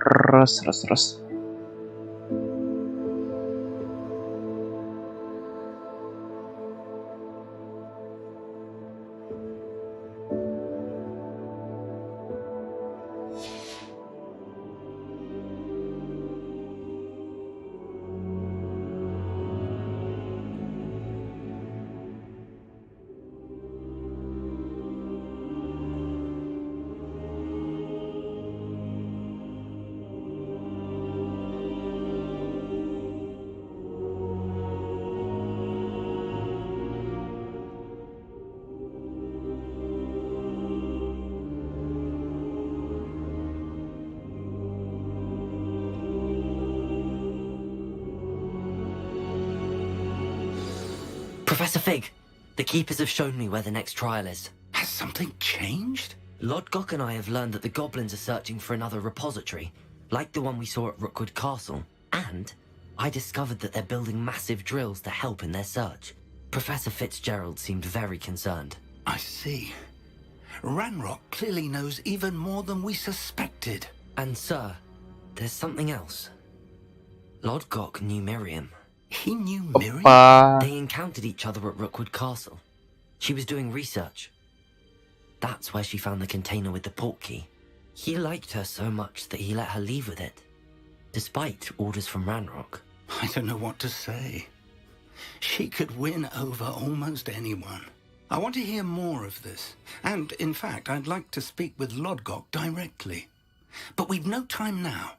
Раз, раз, раз. Professor Fig, the Keepers have shown me where the next trial is. Has something changed? Lodgok and I have learned that the goblins are searching for another repository, like the one we saw at Rookwood Castle. And I discovered that they're building massive drills to help in their search. Professor Fitzgerald seemed very concerned. I see. Ranrock clearly knows even more than we suspected. And sir, there's something else. Lodgok knew Miriam. He knew Miriam? They encountered each other at Rookwood Castle. She was doing research. That's where she found the container with the port key. He liked her so much that he let her leave with it, despite orders from Ranrock. I don't know what to say. She could win over almost anyone. I want to hear more of this. And, in fact, I'd like to speak with Lodgok directly. But we've no time now.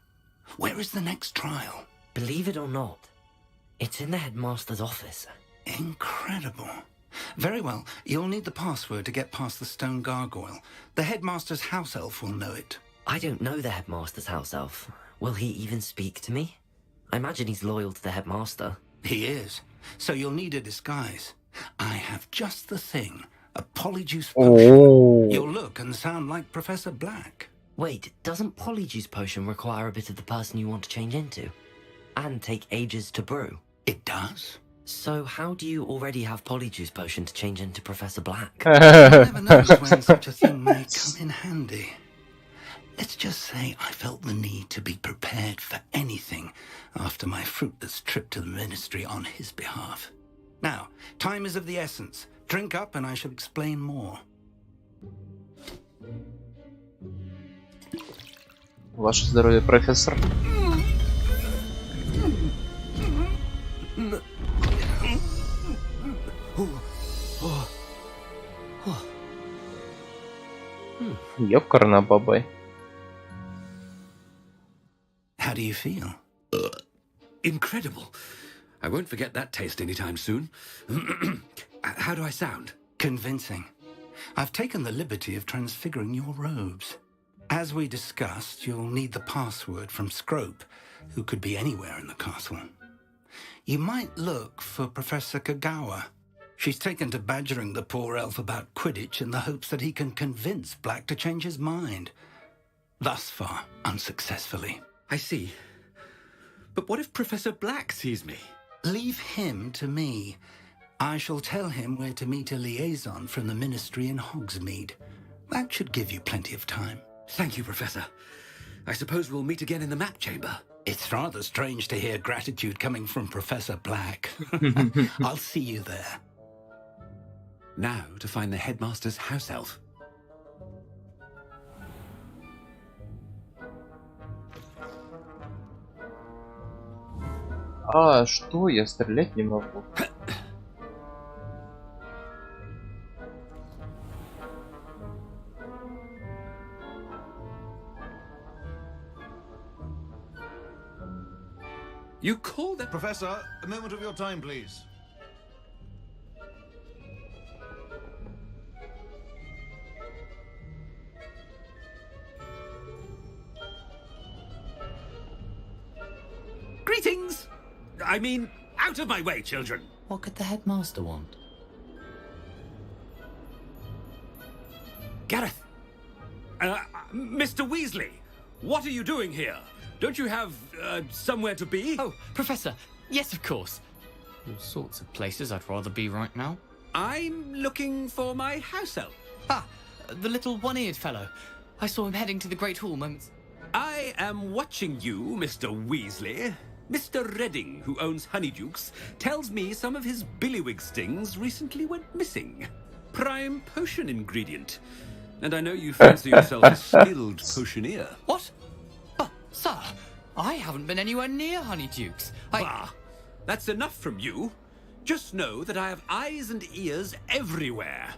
Where is the next trial? Believe it or not, it's in the headmaster's office. Incredible. Very well. You'll need the password to get past the stone gargoyle. The headmaster's house elf will know it. I don't know the headmaster's house elf. Will he even speak to me? I imagine he's loyal to the headmaster. He is. So you'll need a disguise. I have just the thing. A polyjuice potion. Oh. You'll look and sound like Professor Black. Wait, doesn't polyjuice potion require a bit of the person you want to change into? And take ages to brew? It does? So how do you already have polyjuice potion to change into Professor Black? One never knows when such a thing may come in handy. Let's just say I felt the need to be prepared for anything after my fruitless trip to the ministry on his behalf. Now, time is of the essence. Drink up and I shall explain more. Ваше здоровье, профессор. Ёкарна бабай. How do you feel? Incredible. I won't forget that taste anytime soon. How do I sound? Convincing. I've taken the liberty of transfiguring your robes. As we discussed, you'll need the password from Scrope, who could be anywhere in the castle. You might look for Professor Kagawa. She's taken to badgering the poor elf about Quidditch in the hopes that he can convince Black to change his mind. Thus far, unsuccessfully. I see. But what if Professor Black sees me? Leave him to me. I shall tell him where to meet a liaison from the ministry in Hogsmeade. That should give you plenty of time. Thank you, Professor. I suppose we'll meet again in the map chamber. It's rather strange to hear gratitude coming from Professor Black. I'll see you there. Now to find the headmaster's house elf. А что? Я стрелять не могу. You called that... Professor, a moment of your time, please. Greetings! I mean, out of my way, children! What could the headmaster want? Gareth! Mr. Weasley! What are you doing here? Don't you have, somewhere to be? Oh, Professor, yes, of course. All sorts of places I'd rather be right now. I'm looking for my house elf. Ah, the little one-eared fellow. I saw him heading to the Great Hall moments. I am watching you, Mr. Weasley. Mr. Redding, who owns Honeydukes, tells me some of his billywig stings recently went missing. Prime potion ingredient. And I know you fancy yourself a skilled potioneer. What? Sir, I haven't been anywhere near Honeydukes. Bah, that's enough from you. Just know that I have eyes and ears everywhere.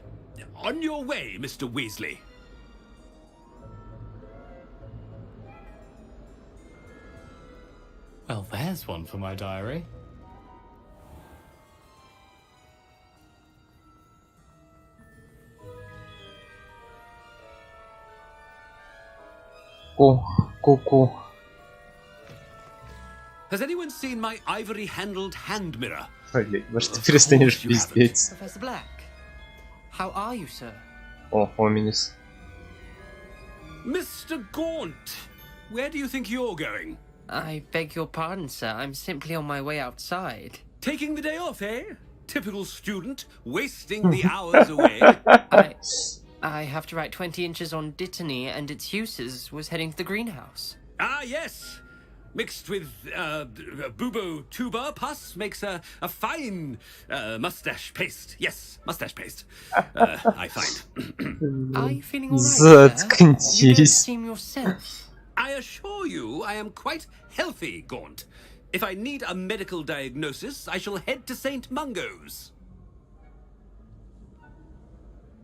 On your way, Mr. Weasley. Well, there's one for my diary. Ку-ку. Has anyone seen my ivory-handled hand mirror? Блин, может ты перестанешь you haven't. пиздеть? Professor Black, how are you, sir? О, Оминис. Mr. Gaunt, where do you think you're going? I beg your pardon, sir. I'm simply on my way outside. Taking the day off, eh? Typical student, wasting the hours away. I have to write 20 inches on Dittany and its uses. Was heading to the greenhouse. Ah, yes. Mixed with bubo tuber pus makes a fine mustache paste. Yes, mustache paste. I find. Are you feeling all right, sir? You don't Заткнись. seem yourself. I assure you, I am quite healthy, Gaunt. If I need a medical diagnosis, I shall head to St. Mungo's.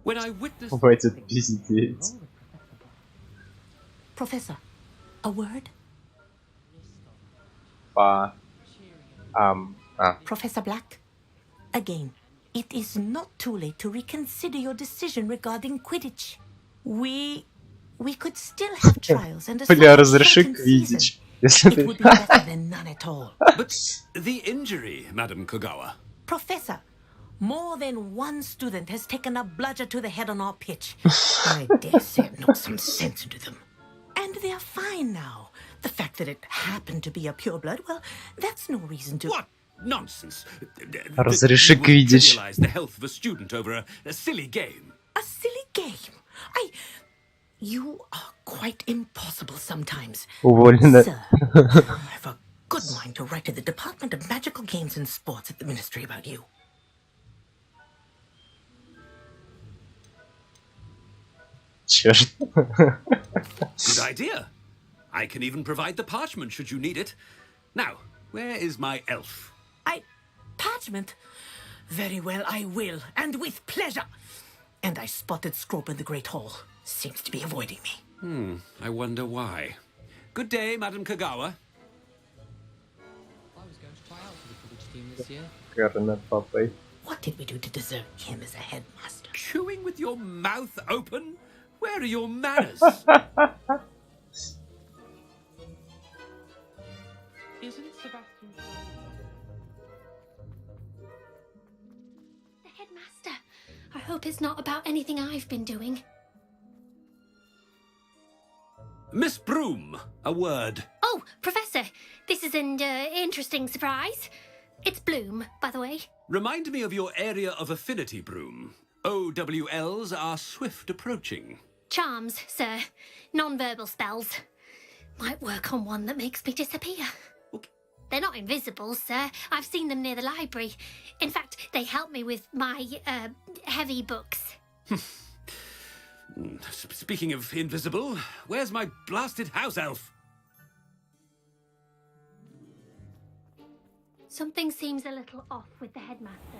When I witnessed... Хватит пиздеть. Professor, a word? Professor Black, again, it is not too late to reconsider your decision regarding Quidditch. We could still have trials and a Бля, разреши shortened season. Квиддич. Если It ты... would be better than none at all. But the injury, Madam Kogawa. Professor, more than one student has taken a bludger to the head on our pitch. I dare say it knocked some sense into them. And they're fine now. The fact that it happened to be a pureblood, well, that's no reason to... What nonsense! Разреши You will Квиддич. trivialize the health of a student over a silly game. A silly game. You are quite impossible sometimes. Уволена. Sir, I have a good mind to write to the Department of Magical Games and Sports at the Ministry about you. Черт. Good idea. I can even provide the parchment should you need it. Now, where is my elf? Parchment? Very well, I will, and with pleasure. And I spotted Scrope in the Great Hall. Seems to be avoiding me. I wonder why. Good day, Madam Kogawa. I was going to try out for the Quidditch team this year. Карна папой. What did we do to deserve him as a headmaster? Chewing with your mouth open? Where are your manners? Isn't Sebastian... The headmaster. I hope it's not about anything I've been doing. Miss Broom, a word. Oh, Professor, this is an interesting surprise. It's Bloom, by the way. Remind me of your area of affinity, Broom. OWLs are swift approaching. Charms, sir. Non-verbal spells. Might work on one that makes me disappear. Okay. They're not invisible, sir. I've seen them near the library. In fact, they help me with my, heavy books. Speaking of invisible, where's my blasted house elf? Something seems a little off with the headmaster.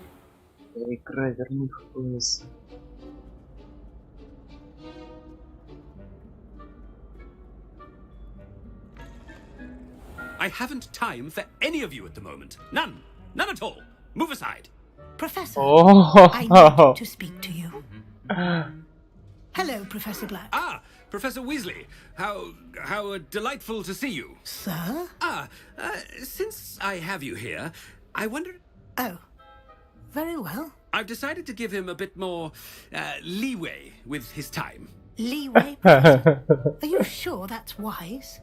Игра, верни в пояс. I haven't time for any of you at the moment. None. None at all. Move aside. Professor, I Oh. need to speak to you. Hello, Professor Black. Ah, Professor Weasley. How delightful to see you. Sir? Since I have you here, I wonder... Oh, very well. I've decided to give him a bit more leeway with his time. Leeway, Professor. Are you sure that's wise?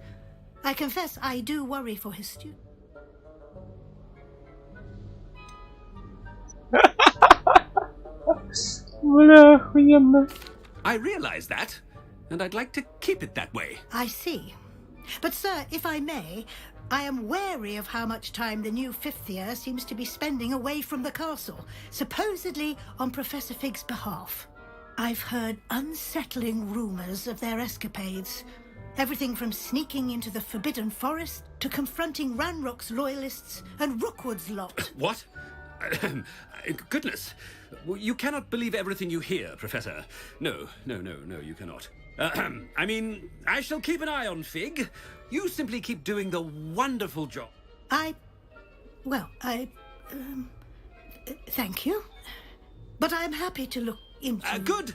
I confess I do worry for his student. Бля, охуенно. I realize that, and I'd like to keep it that way. I see. But, sir, if I may, I am wary of how much time the new fifth year seems to be spending away from the castle, supposedly on Professor Fig's behalf. I've heard unsettling rumours of their escapades. Everything from sneaking into the Forbidden Forest to confronting Ranrock's loyalists and Rookwood's lot. What? Goodness. You cannot believe everything you hear, Professor. No, you cannot. I mean, I shall keep an eye on Fig. You simply keep doing the wonderful job. Thank you. But I'm happy to look into... Good.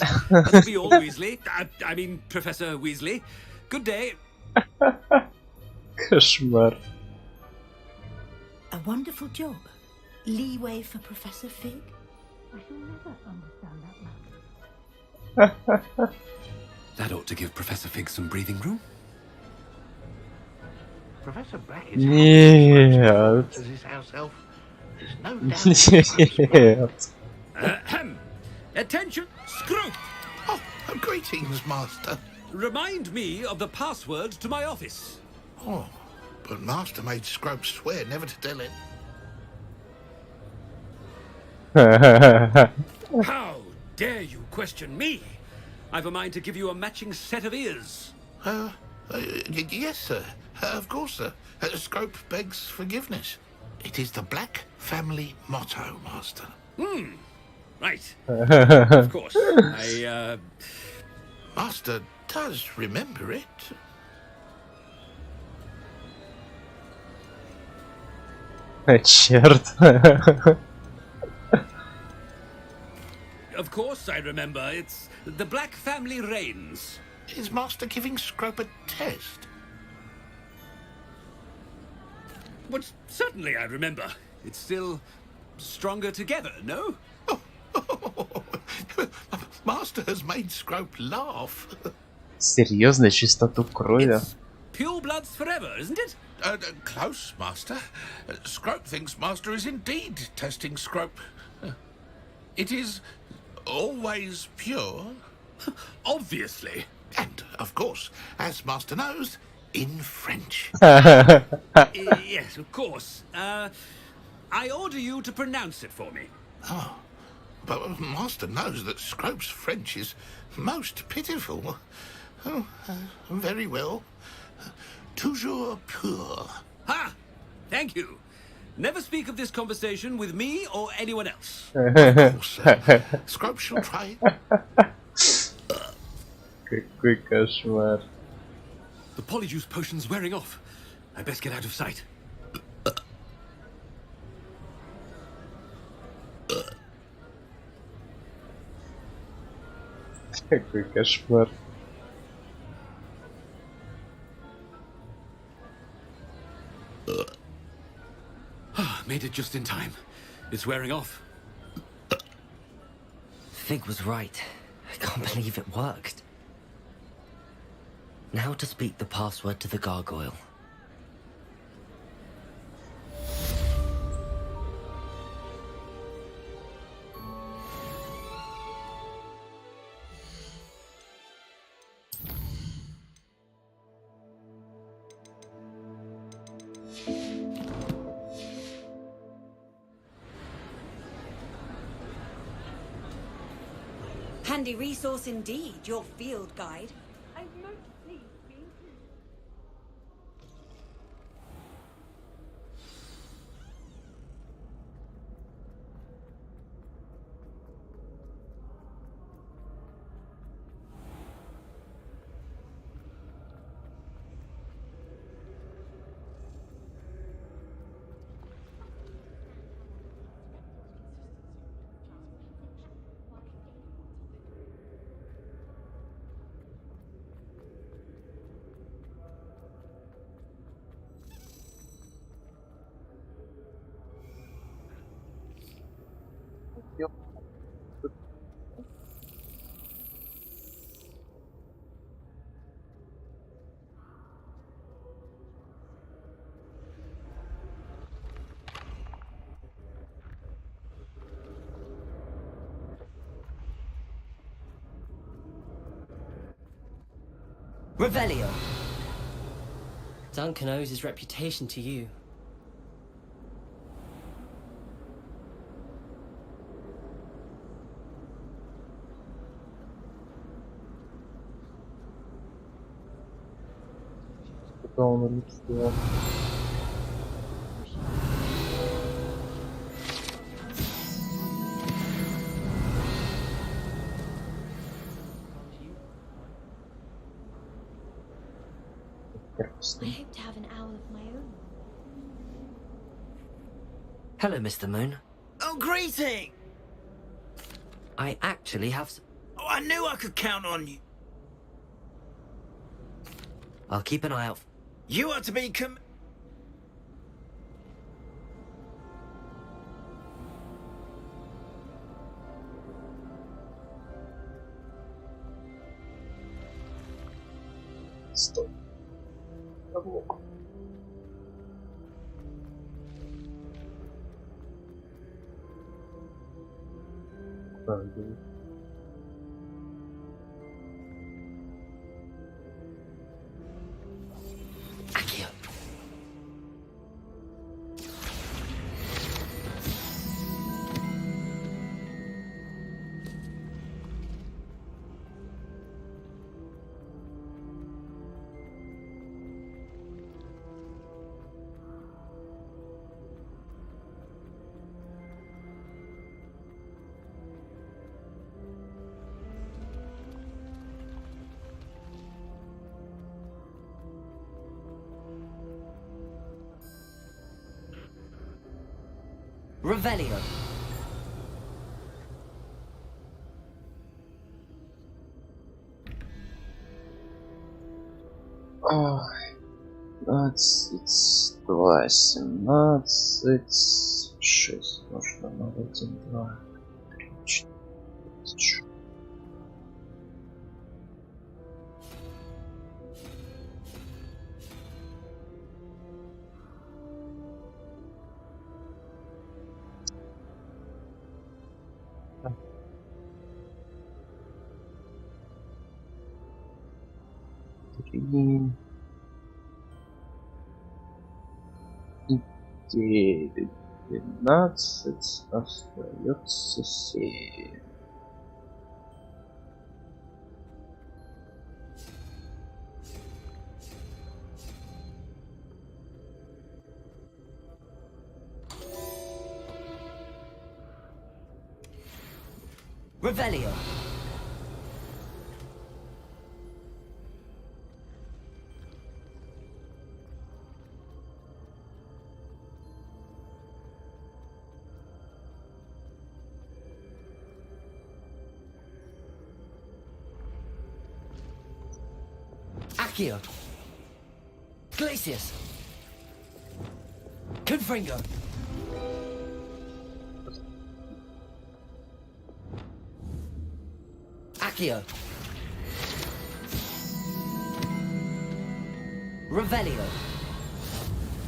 That'll be all, Weasley. I mean, Professor Weasley. Good day. Кошмар. A wonderful job. Leeway for Professor Fig. I shall never understand that man. That ought to give Professor Fig some breathing room. Professor Black is Нет. as his house elf. There's no doubt. Нет. Ahem. Attention, Scrope! Oh, greetings, Master. Remind me of the password to my office. Oh, but Master made Scrope swear never to tell it. How dare you question me? I've a mind to give you a matching set of ears. Yes, sir. Of course, sir. Scrope begs forgiveness. It is the Black family motto, Master. Right. Of course. Master does remember it. Черт. Of course I remember. It's the Black family reigns. Is Master giving Scrope a test? But certainly I remember. It's still stronger together, no? Master has made Scrope laugh. Серьезно, чистоту крови. It's pure bloods forever, isn't it? Close, Master. Scrope thinks Master is indeed testing Scrope. It is always pure. Obviously. And, of course, as Master knows, in French. Yes, of course. I order you to pronounce it for me. Oh, but Master knows that Scrope's French is most pitiful. Oh, very well. Toujours pur. Ha! Thank you. Never speak of this conversation with me or anyone else. Of course, sir. Scrope shall try. Какой кошмар. The polyjuice potion's wearing off. I best get out of sight. Какой кошмар. Made it just in time. It's wearing off. Fig was right. I can't believe it worked. Now to speak the password to the gargoyle. Handy resource indeed, your field guide. Revelio. Duncan owes his reputation to you. Куда он улетел? I hope to have an owl of my own. Hello, Mr. Moon. Oh, greeting! I actually have some... Oh, I knew I could count on you. I'll keep an eye out. You are to be Стой. Подлог. Куда он был? Accio. Revelio. Ой, 15, 2, 17, 6 нужно на 1, 2, 3, 4, 6. Три, 9, 12, остается 7. Revelio. Accio. Glacius. Confringo. Accio. Revelio.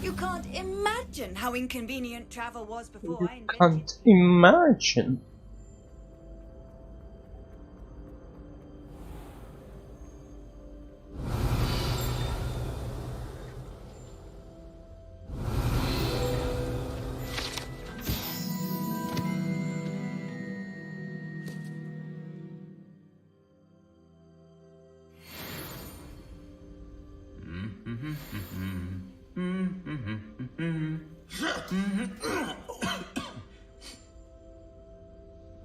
You can't imagine how inconvenient travel was before I invented Can't imagine.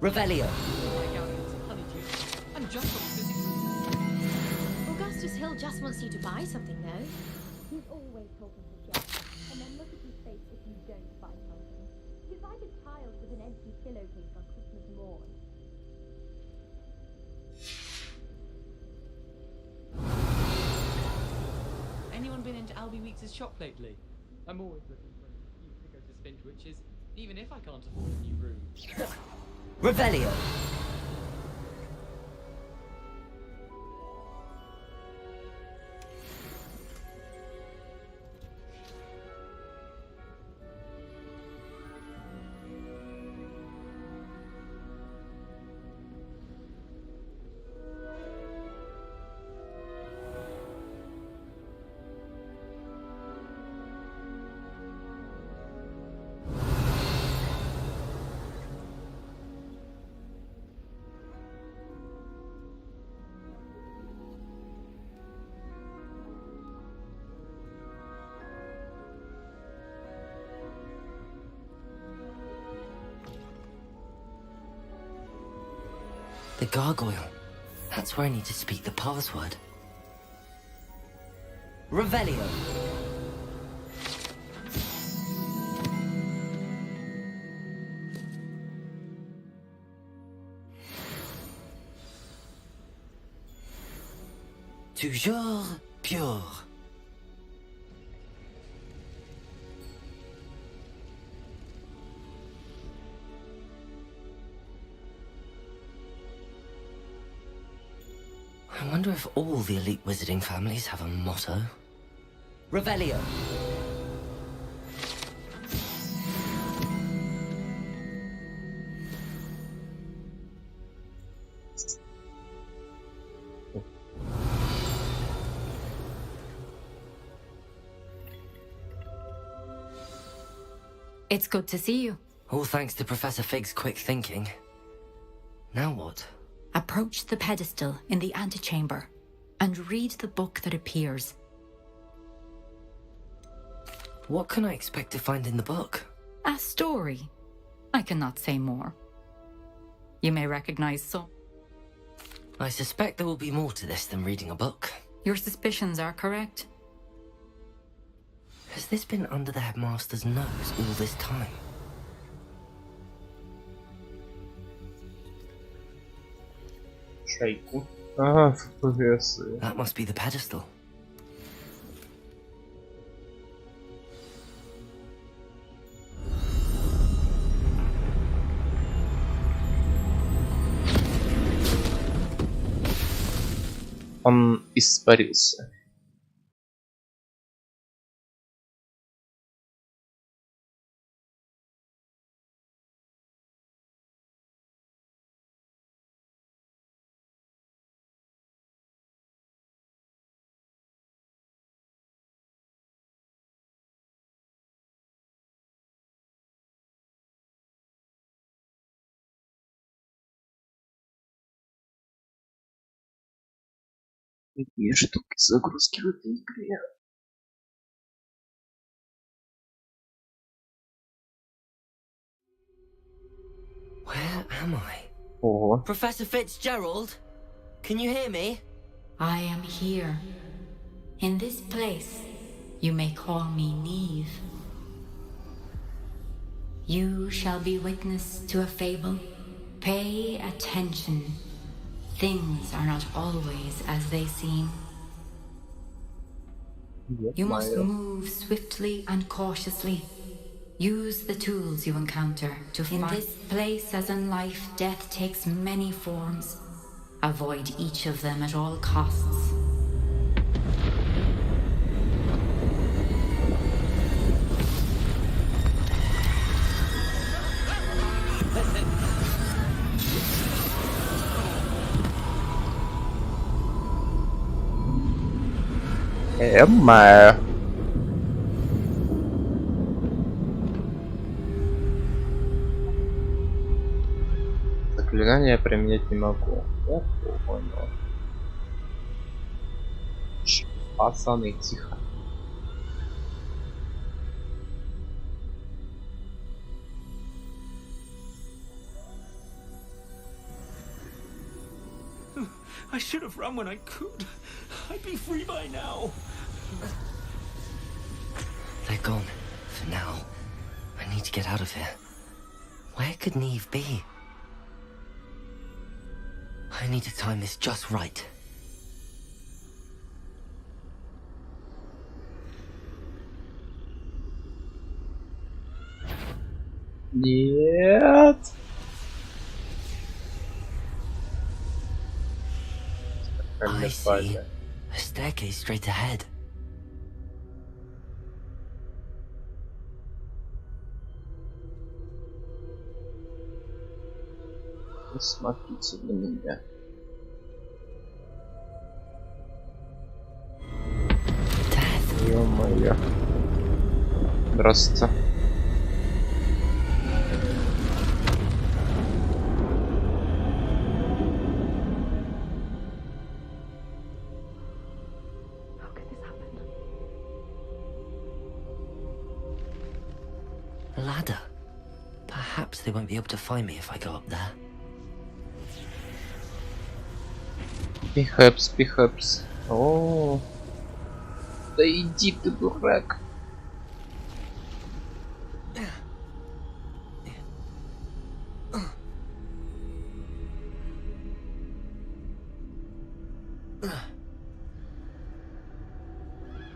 Revelio. Augustus Hill just wants you to buy something, though. He's always talking to Jeff, and then look at his face if you don't buy something. He's like a child with an empty pillowcase on Christmas morn. Anyone been into Albie Weeks' shop lately? I'm always looking for an excuse to go to Spintwitches, even if I can't afford a new room. Revelio. The gargoyle. That's where I need to speak the password. Revelio. Toujours pure. I wonder if all the elite wizarding families have a motto. Revelio. It's good to see you. All thanks to Professor Fig's quick thinking. Now what? Approach the pedestal in the antechamber and read the book that appears. What can I expect to find in the book? A story. I cannot say more. You may recognize some. I suspect there will be more to this than reading a book. Your suspicions are correct. Has this been under the headmaster's nose all this time? Шейку. Ага, ФПС. That must be the pedestal. Он испарился. Какие штуки загрузки в этой игре? Where am I? Ого. Professor Fitzgerald? Can you hear me? I am here. In this place, you may call me Neve. You shall be witness to a fable. Pay attention. Things are not always as they seem. You must move swiftly and cautiously. Use the tools you encounter to find. In this place, as in life, death takes many forms. Avoid each of them at all costs. Эмма. Заклинания применять не могу. Я понял. Пацаны, тихо. I should have run when I could. I'd be free by now. They're gone. For now. I need to get out of here. Where could Neve be? I need to time this just right. Нет. I see. A staircase straight ahead. Смотрите на меня. Ё-моё. Здравствуйте. A ladder. Perhaps they won't be able to find me if I go up there. Пихэпс. О, да иди ты, дурак.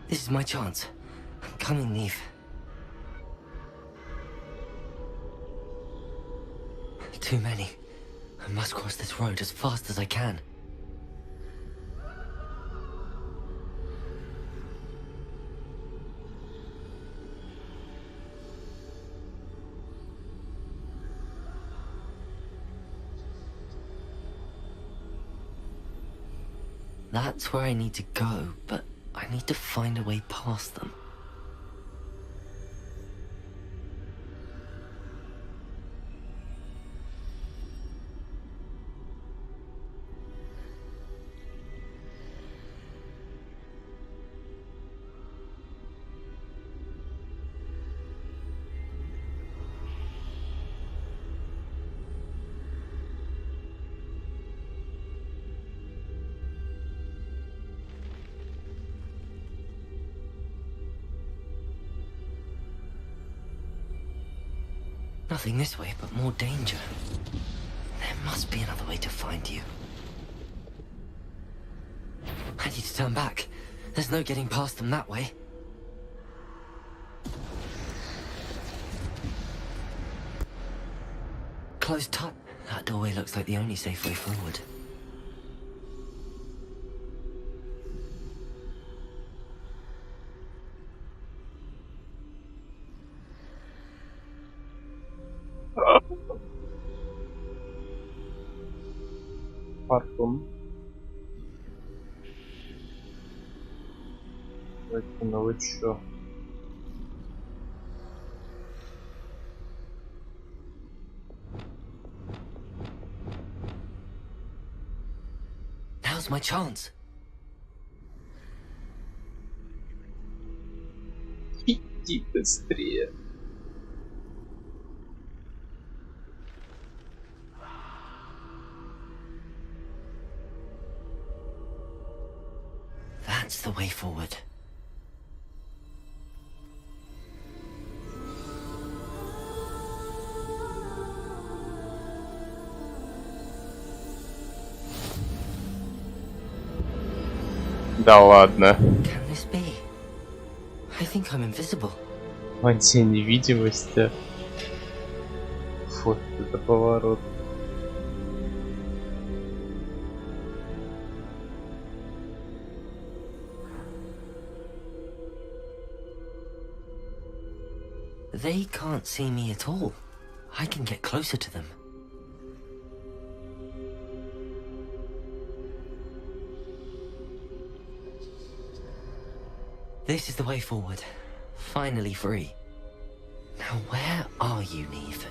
This is my chance. Come and leave. Too many. I must cross this road as fast as I can. That's where I need to go, but I need to find a way past them. Nothing this way, but more danger. There must be another way to find you. I need to turn back. There's no getting past them that way. Closed tight. That doorway looks like the only safe way forward. Парфум. Ну вы чё? Now's my chance. Иди быстрее. That's the way forward. Да ладно. Can this be? I think I'm invisible. Мантия невидимости. Фу, это поворот. They can't see me at all. I can get closer to them. This is the way forward. Finally free. Now where are you, Neve?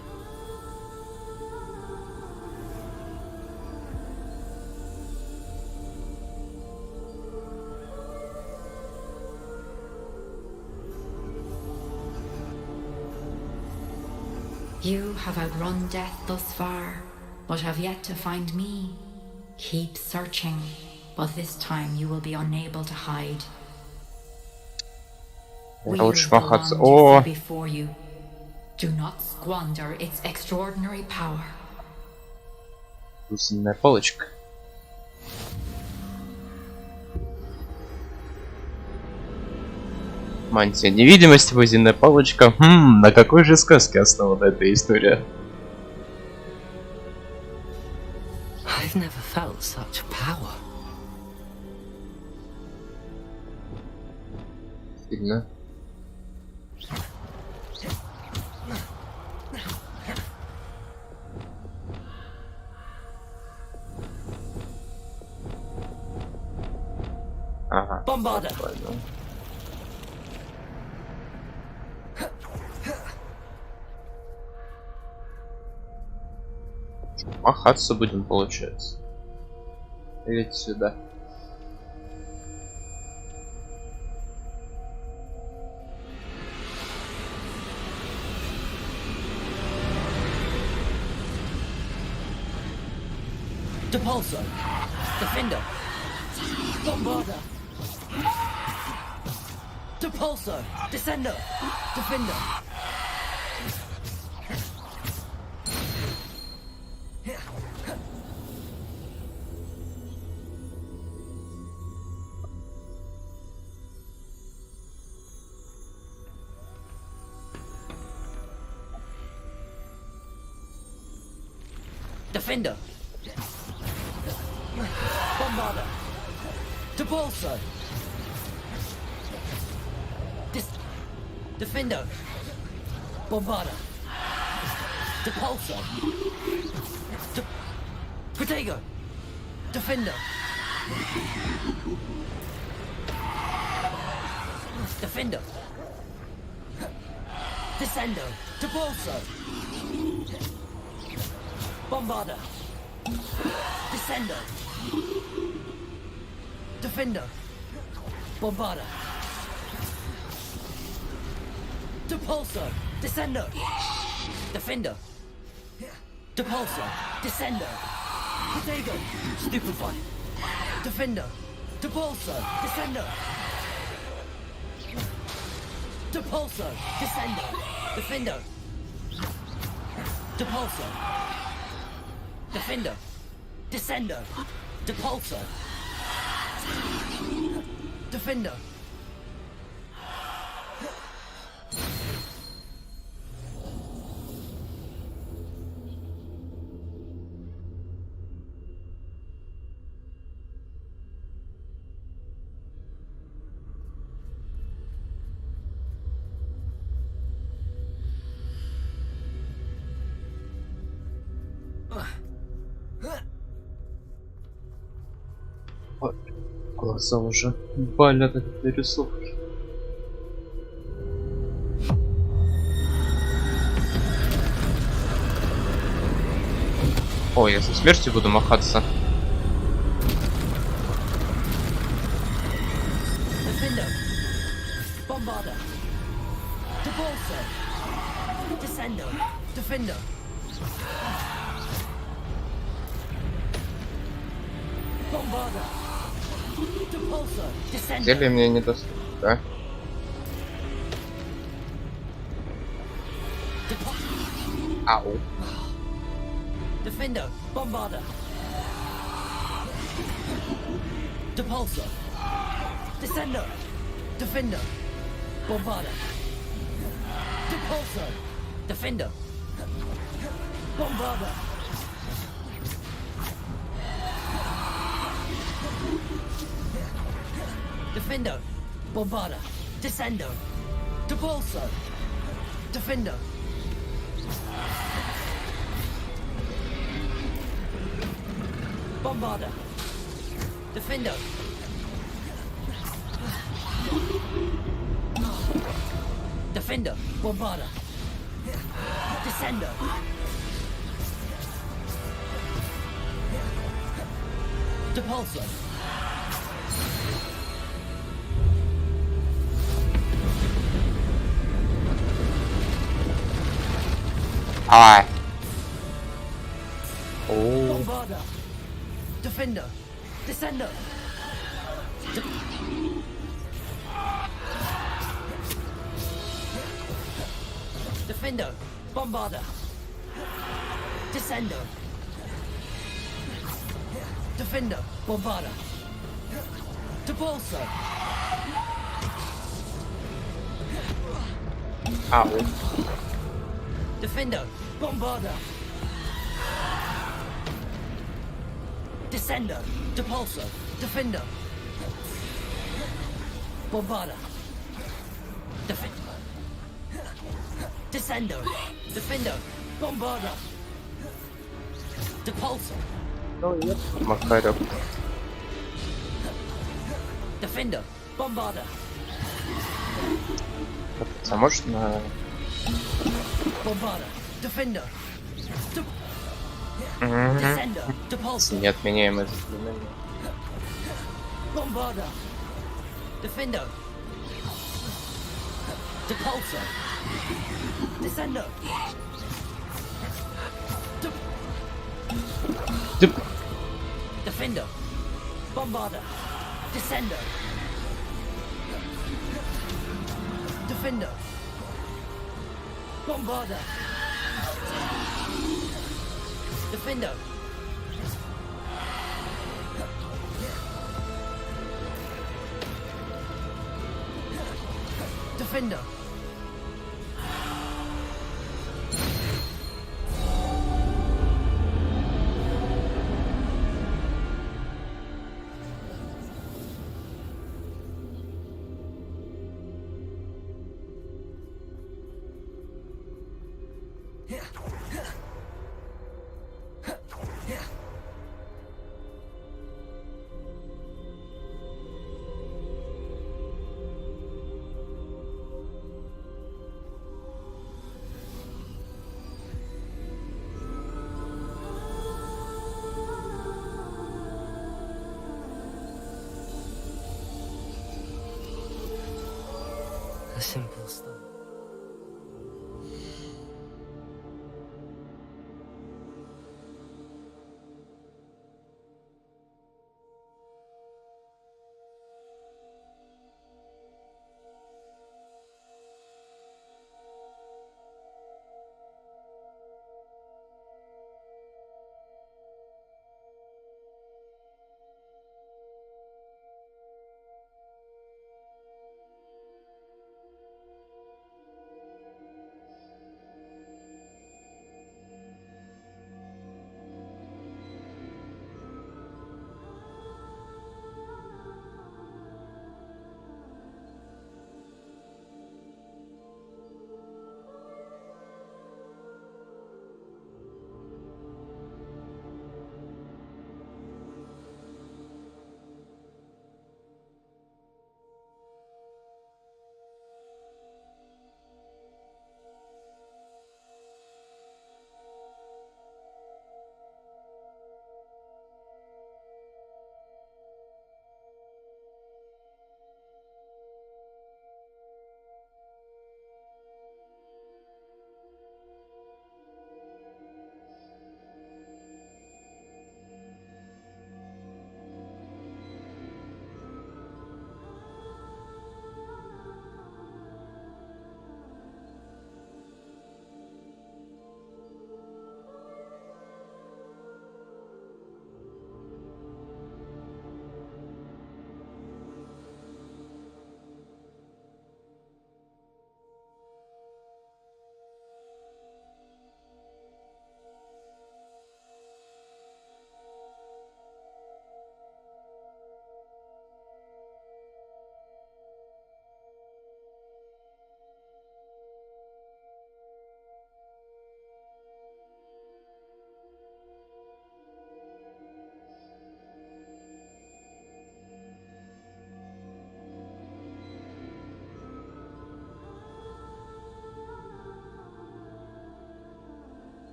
You have outrun death thus far, but have yet to find me. Keep searching, but this time you will be unable to hide. Лучше Wield the махаться. wand you О, see before you. Do not squander its extraordinary power. туфельная палочка. Мантия невидимости, воздейная палочка. На какой же сказке основана эта история? I've never felt such power. Сильно. Ага. Bombarder! Понял. Махаться будем, получается. Или сюда. Depulso! Defender! Bombarder. Depulso. Descender. Defender. Defender. Bombarder. Depulso. Defender. Bombarder. Depulso. Protego. Defender. Defender. Descendo. Depulso. Bombarder. Descendo. Defender. Bombarder. Depulso. Descendo. Defender. Depulso. Descendo. Protego. Stupefy. Defender. Depulso. Descendo. Depulso. Descendo. Defender. Depulso. Defender. Descendo. Depulso. Defender. Глаза уже болят от этой рисовки. Ой, я со смертью буду махаться. Defender. Bombarder. Depulso. Descendo. Defender. Bombarder. Depulso. Descendo. Зелье мне недоступно, да? Ау. Defender. Bombarder. Depulso. Descendo. Defender. Bombarder. Depulso. Defender. Bombarder. Defender. Bombarder. Descendo. Depulso. Defender. Bombarder. Defender. Defender. Bombarder. Descender. Depulso. Ай. О. Bombarder. Defender. Descender. Defender. Bombarder. Descender. Defender. Bombarder. Depulso. Ау. Defender. Bombarder. Descender. Depulso. Defender. Bombarder. Defender. Descender. Defender. Bombarder. Depulso. Макарёк. Defender. Bombarder. А может на... Bombarder. Defender. Мгм. Descender. Depulso. Неотменяемое заклинание. Bombarder. Defender. Depulso. Descender. Дып. Defender. Bombarder. Descendo. Defendo. Bombarda. Defendo. Defendo. A simple start.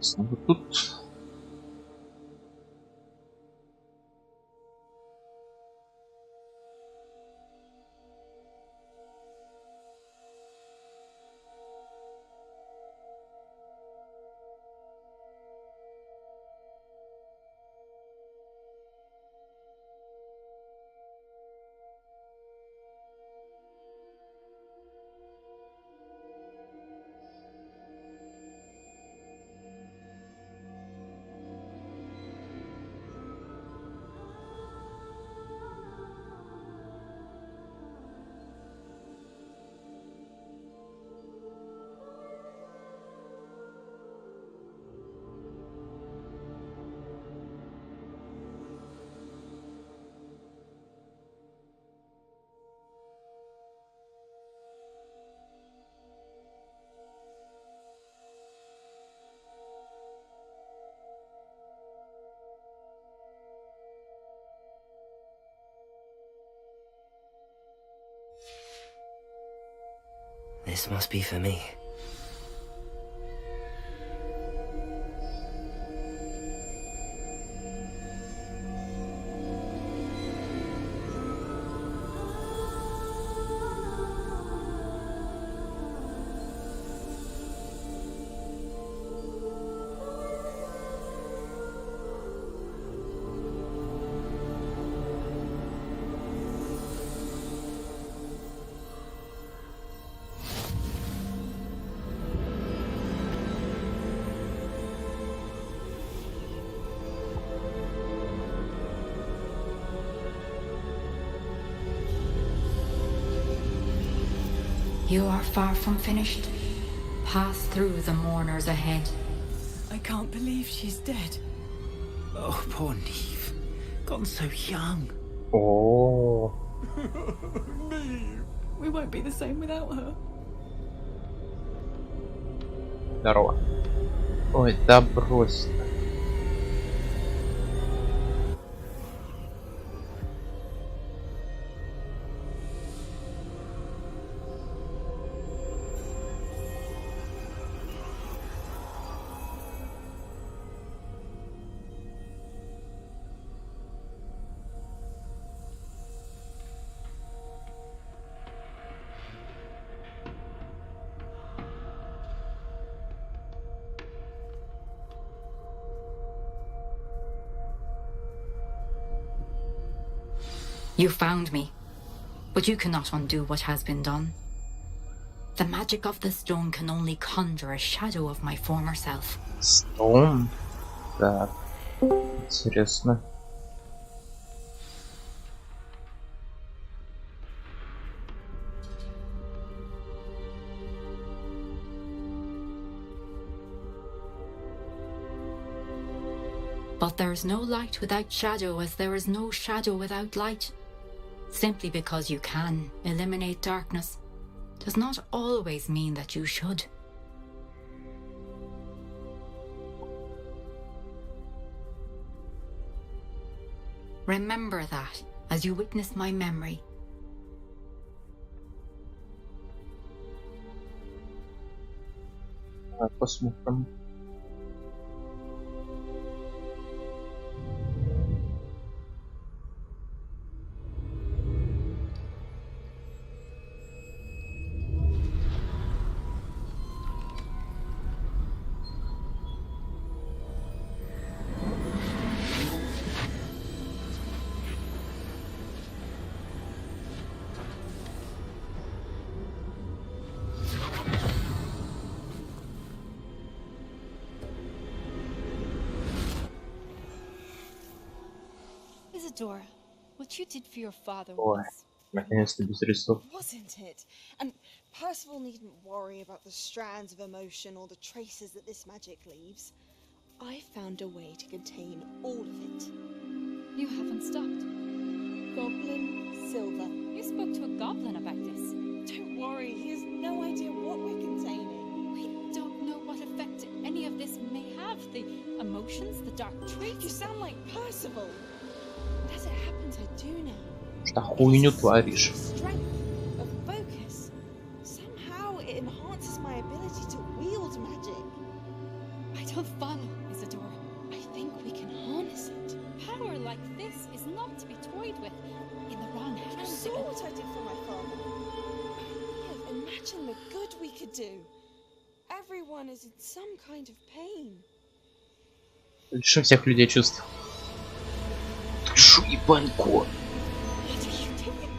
Снова тут. This must be for me. You are far from finished. Pass through the mourners ahead. I can't believe she's dead. Oh, poor Neve. Gone so young. О, We won't be the same without her. здорово. Ой, да брось. You found me, but you cannot undo what has been done. The magic of the stone can only conjure a shadow of my former self. Stone? Так, интересно. But there is no light without shadow, as there is no shadow without light. Simply because you can eliminate darkness does not always mean that you should. Remember that as you witness my memory. Посмотрим. Isadora, what you did for your father Ой, was... наконец-то без рисов. Wasn't it? And Percival needn't worry about the strands of emotion or the traces that this magic leaves. I found a way to contain all of it. You haven't stopped. Goblin Silver. You spoke to a goblin about this. Don't worry, he has no idea what we're containing. We don't know what effect any of this may have. The emotions, the dark traits. You sound like Percival. As it happens, I do now. Что хуйню творишь? Strength of focus. Somehow it enhances my ability to wield magic. I Don't follow, Isadora. I think we can harness it. Power like this is not to be toyed with. In the wrong You hands. saw what I did for my father. Yeah, imagine the good we could do. Everyone is in some kind of pain. Лишим всех людей чувств. Шу ебанько. What are you doing?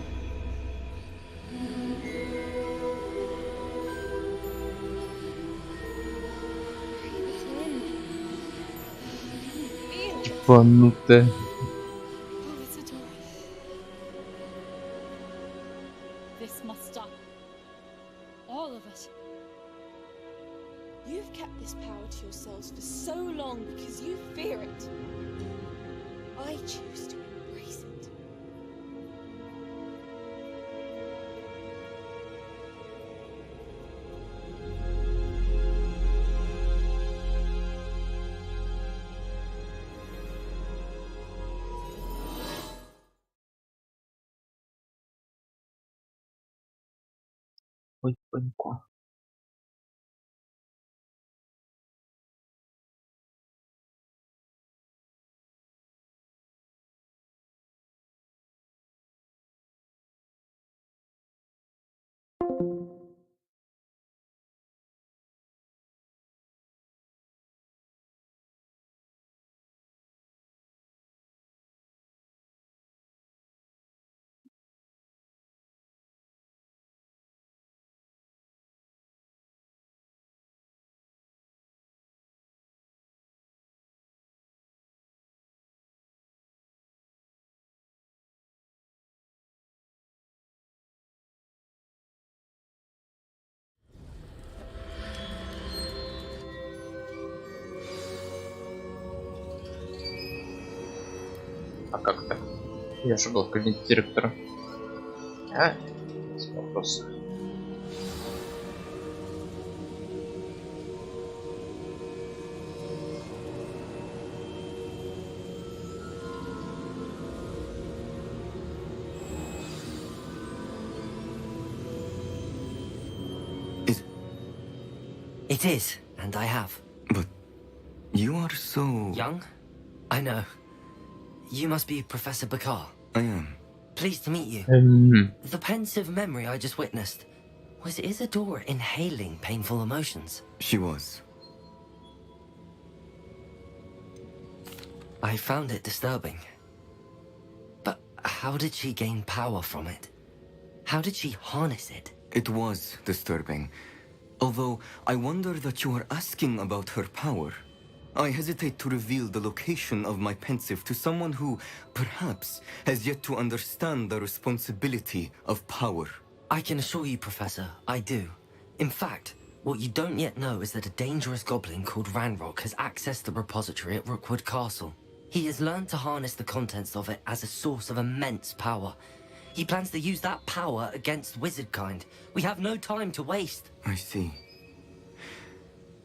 Ебанутая. Oh, Isadora. This must stop. All of it. You've kept this power to yourselves for so long because you fear it. I choose to embrace it. Ой, ебанько. А как так? Я же был в кабинете директора. А? Вопрос. It is, and I have. But you are so... Young? I know. You must be Professor Bakar. I am. Pleased to meet you. The pensive memory I just witnessed. Was Isadora inhaling painful emotions? She was. I found it disturbing. But how did she gain power from it? How did she harness it? It was disturbing. Although, I wonder that you are asking about her power. I hesitate to reveal the location of my pensive to someone who, perhaps, has yet to understand the responsibility of power. I can assure you, Professor, I do. In fact, what you don't yet know is that a dangerous goblin called Ranrock has accessed the repository at Rookwood Castle. He has learned to harness the contents of it as a source of immense power. He plans to use that power against wizardkind. We have no time to waste. I see.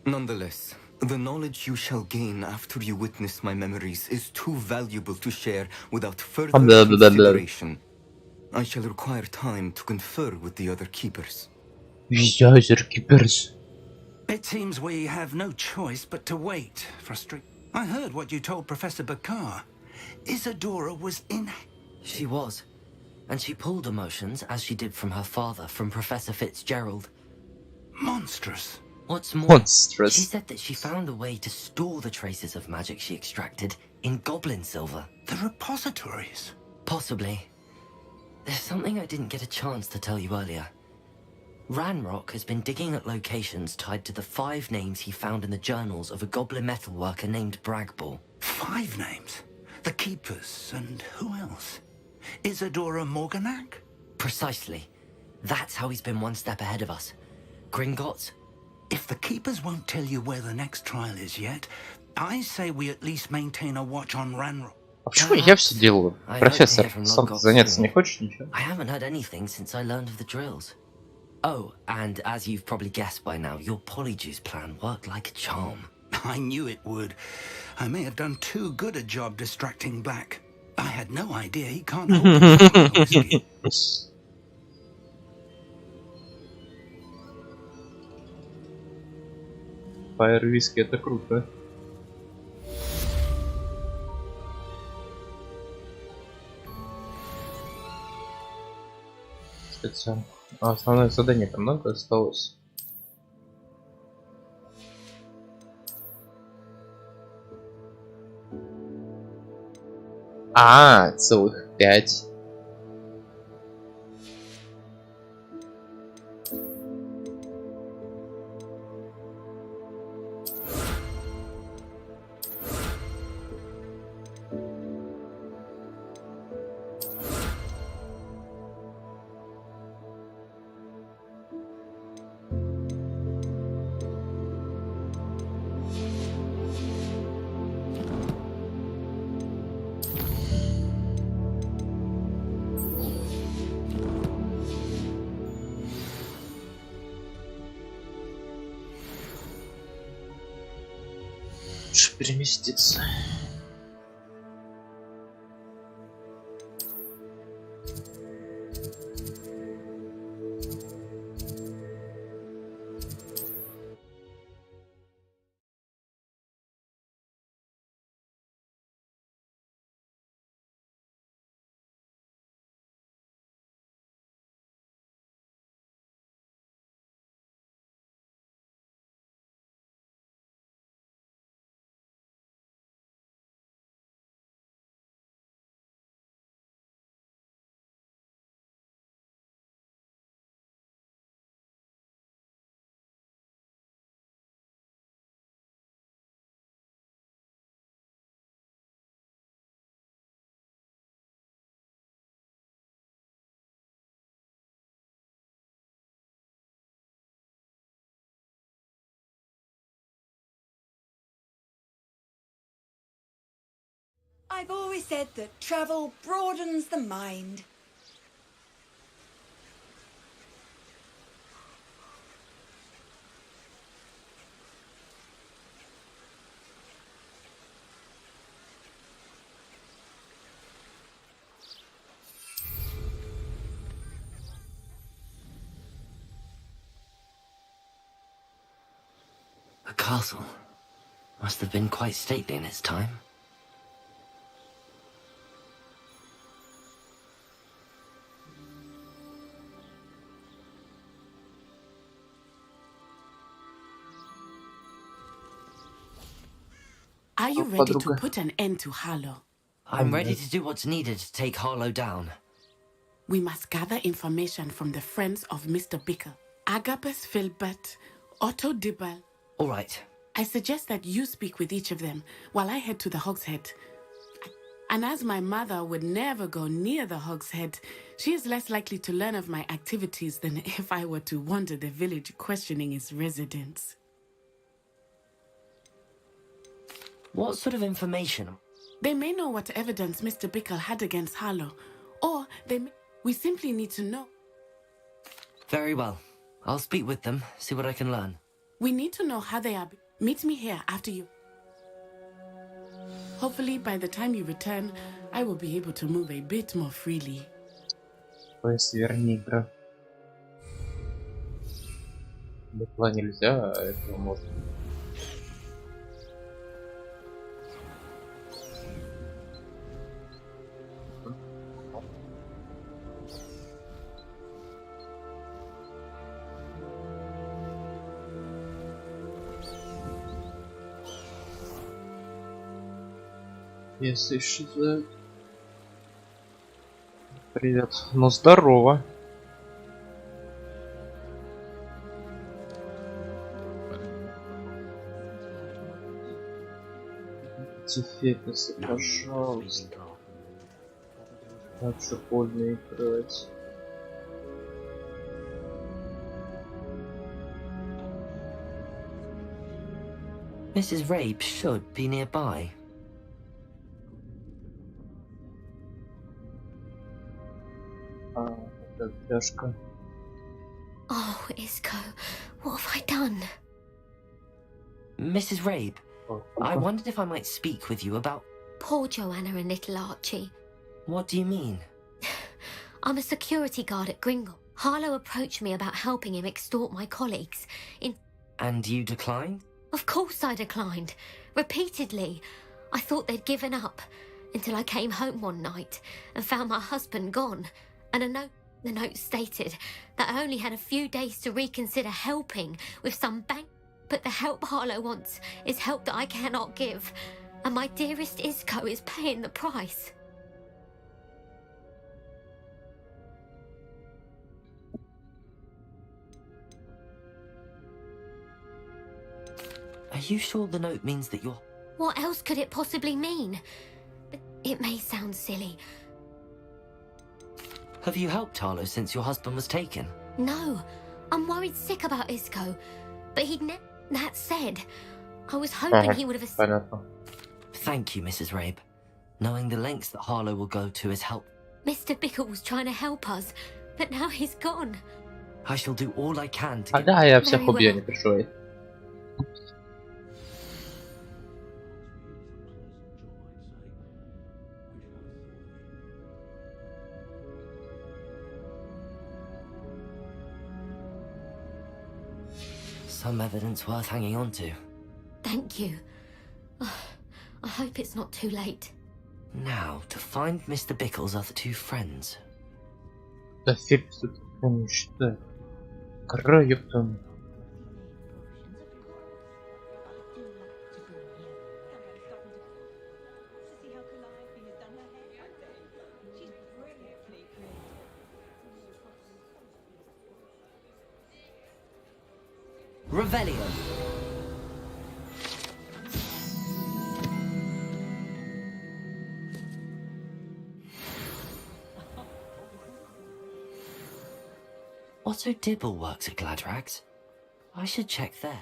Nonetheless, the knowledge you shall gain after you witness my memories is too valuable to share without further consideration. I shall require time to confer with the other keepers. It seems we have no choice but to wait. I heard what you told Professor Bakar. Isadora was in... She was. And she pulled emotions, as she did from her father, from Professor Fitzgerald. Monstrous. What's more, Monstrous. She said that she found a way to store the traces of magic she extracted in goblin silver. The repositories? Possibly. There's something I didn't get a chance to tell you earlier. Ranrock has been digging at locations tied to the 5 names he found in the journals of a goblin metalworker named Bragball. 5 names? The Keepers, and who else? Isadora Morganac? Precisely. That's how he's been one step ahead of us. Gringotts? If the Keepers won't tell you where the next trial is yet, I say we at least maintain a watch on Ranrock. А почему я все делаю? Профессор, сам заняться не хочешь ничего? I haven't heard anything since I learned of the drills. Oh, and as you've probably guessed by now, your polyjuice plan worked like a charm. I knew it would. I may have done too good a job distracting Black. I had no idea he can't hold a whiskey. Фаер виски, это круто. переместиться. А основное задание там много осталось. Целых 5. Лучше переместиться. I've always said that travel broadens the mind. A castle. Must have been quite stately in its time. Are you ready to put an end to Harlow? I'm ready to do what's needed to take Harlow down. We must gather information from the friends of Mr. Bickle. Agabus Filbert, Otto Dibble. All right. I suggest that you speak with each of them while I head to the Hogshead. And as my mother would never go near the Hogshead, she is less likely to learn of my activities than if I were to wander the village questioning its residents. What sort of information? They may know what evidence Mr. Bickle had against Harlow, or we simply need to know. Very well. I'll speak with them, see what I can learn. We need to know how they are. Meet me here after you. Hopefully, by the time you return, I will be able to move a bit more freely. Сверни игра. Быкла нельзя, а этого можно. Если исчезает. Привет. Ну здорово. Фекусы, пожалуйста. Так же больно играть. Mrs. Rabe should be nearby. Oh, Isco, what have I done? Mrs. Rabe, I wondered if I might speak with you about... Poor Joanna and little Archie. What do you mean? I'm a security guard at Gringle. Harlow approached me about helping him extort my colleagues in... And you declined? Of course I declined. Repeatedly. I thought they'd given up. Until I came home one night and found my husband gone. And a note... The note stated that I only had a few days to reconsider helping with some bank, but the help Harlow wants is help that I cannot give, and my dearest Isco is paying the price. Are you sure the note means that you're... What else could it possibly mean? It may sound silly. Have you helped Harlow since your husband was taken? No, I'm worried sick about Isco, but that said, I was hoping he would have... Thank you, Mrs. Rabe. Knowing the lengths that Harlow will go to is help. Mr. Bickle was trying to help us, but now he's gone. I shall do all I can to Ага, я всех убью, не переживай. Some evidence worth hanging on to. Thank you. I hope it's not too late. Now, to find Mr. Bickle's other two friends. Да фиг тут, что? Ёптан. Revelio. Otto Dibble works at Gladrags. I should check there.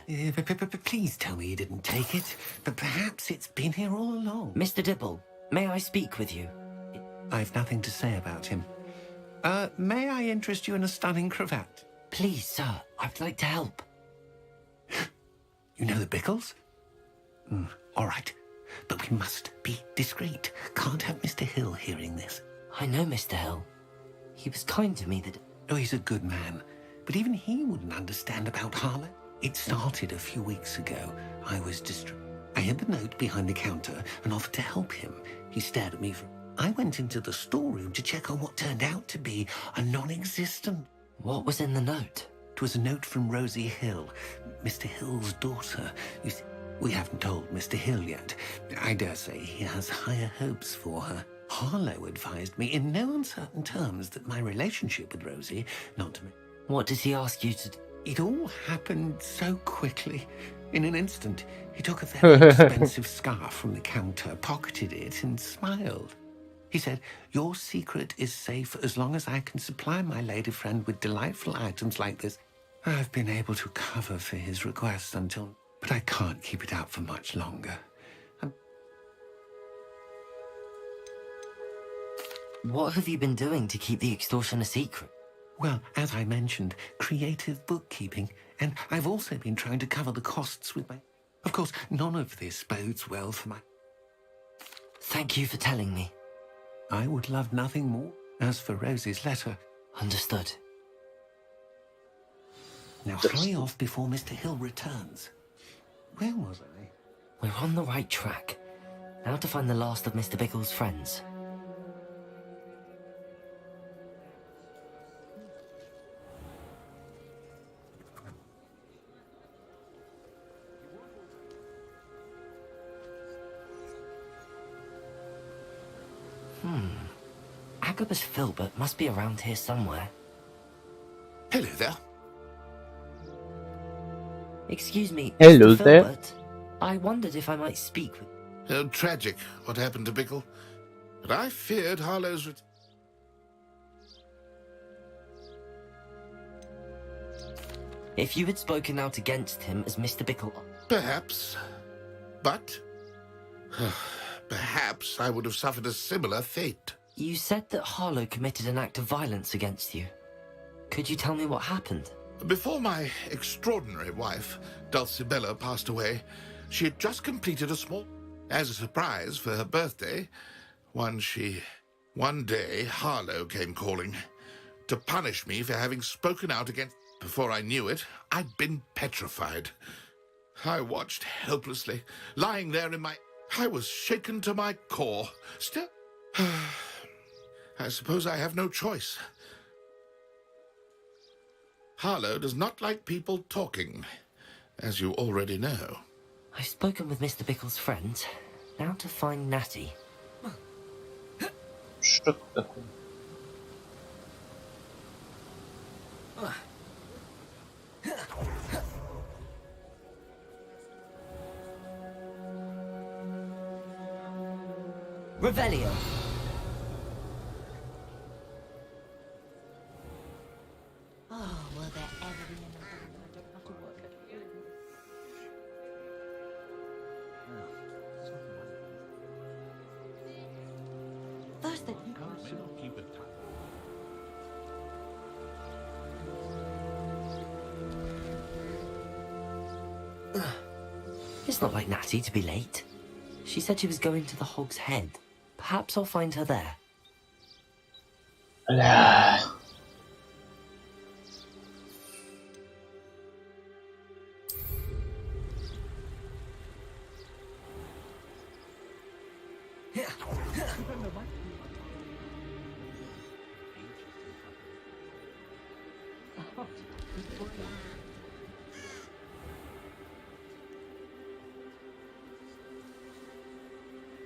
Please tell me you didn't take it. But perhaps it's been here all along. Mr. Dibble, may I speak with you? I've nothing to say about him. May I interest you in a stunning cravat? Please, sir. I'd like to help. You know the Bickles? All right. But we must be discreet. Can't have Mr. Hill hearing this. I know Mr. Hill. He was kind to me that... Oh, he's a good man. But even he wouldn't understand about Harlow. It started a few weeks ago. I was distraught. I hid the note behind the counter and offered to help him. He stared at me for... I went into the storeroom to check on what turned out to be a non-existent... What was in the note? It was a note from Rosie Hill, Mr. Hill's daughter. You see, we haven't told Mr. Hill yet. I dare say he has higher hopes for her. Harlow advised me in no uncertain terms that my relationship with Rosie, not to me... What did he ask you to... It all happened so quickly. In an instant, he took a very expensive scarf from the counter, pocketed it, and smiled. He said, "Your secret is safe as long as I can supply my lady friend with delightful items like this." I've been able to cover for his request until... But I can't keep it out for much longer. What have you been doing to keep the extortion a secret? Well, as I mentioned, creative bookkeeping. And I've also been trying to cover the costs with my... Of course, none of this bodes well for my... Thank you for telling me. I would love nothing more. As for Rosie's letter... Understood. Now hurry off before Mr. Hill returns. Where was I? We're on the right track. Now to find the last of Mr. Bickle's friends. Agabus Filbert must be around here somewhere. Hello there. Excuse me, Hello Mr. there. Filbert. I wondered if I might speak with... Tragic what happened to Bickle. But I feared Harlow's... If you had spoken out against him as Mr. Bickle... Perhaps. But... perhaps I would have suffered a similar fate. You said that Harlow committed an act of violence against you. Could you tell me what happened? Before my extraordinary wife, Dulcibella, passed away, she had just completed a small... As a surprise for her birthday, one day, Harlow came calling to punish me for having spoken out against... Before I knew it, I'd been petrified. I watched helplessly, lying there in my... I was shaken to my core. Still... I suppose I have no choice. Harlow does not like people talking, as you already know. I've spoken with Mr. Bickle's friend. Now to find Natty. Что такое? Revelio. Oh, will there ever be another one I don't have to work at? Thursday. It's not like Natty to be late. She said she was going to the Hog's Head. Perhaps I'll find her there.